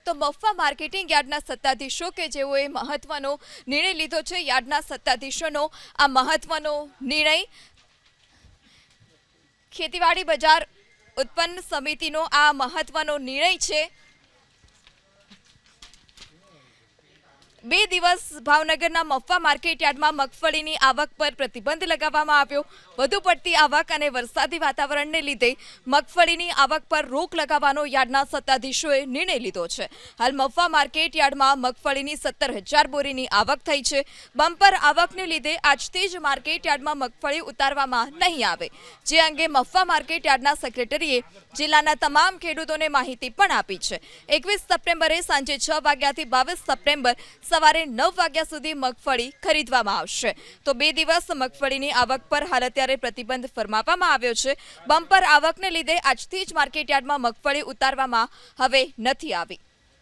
તો મફા માર્કેટિંગ યાર્ડના સત્તાધીશો કે જેઓએ મહત્વનો નિર્ણય લીધો છે। યાર્ડના સત્તાધીશોનો આ મહત્વનો નિર્ણય ખેતીવાડી બજાર ઉત્પન્ન સમિતિનો આ મહત્વનો નિર્ણય છે। 2 દિવસ ભાવનગરના મફા માર્કેટ યાર્ડમાં મગફળીની આવક પર પ્રતિબંધ લગાવવામાં આવ્યો। વધુ પડતી આવક અને વરસાદી વાતાવરણને લીધે મગફળીની આવક પર રોક લગાવવાનો યાર્ડના સત્તાધીશોએ નિર્ણય લીધો છે। હાલ મફા માર્કેટ યાર્ડમાં મગફળીની 17,000 બોરીની આવક થઈ છે। બમ્પર આવકને લીધે આજથી જ માર્કેટ યાર્ડમાં મગફળી ઉતારવામાં નહીં આવે, જે અંગે મફા માર્કેટ યાર્ડના સેક્રેટરીએ જિલ્લાના તમામ ખેડૂતોને માહિતી પણ આપી છે। 21 સપ્ટેમ્બરે સાંજે 6 વાગ્યાથી 22 સપ્ટેમ્બર સવારે 9 વાગ્યા સુધી મગફળી ખરીદવામાં આવશે। તો 2 દિવસ મગફળીની આવક પર હાલ અત્યારે પ્રતિબંધ ફરમાવવામાં આવ્યો છે। બમ્પર આવકને લીધે આજથી જ માર્કેટ યાર્ડમાં મગફળી ઉતારવામાં હવે નથી આવી।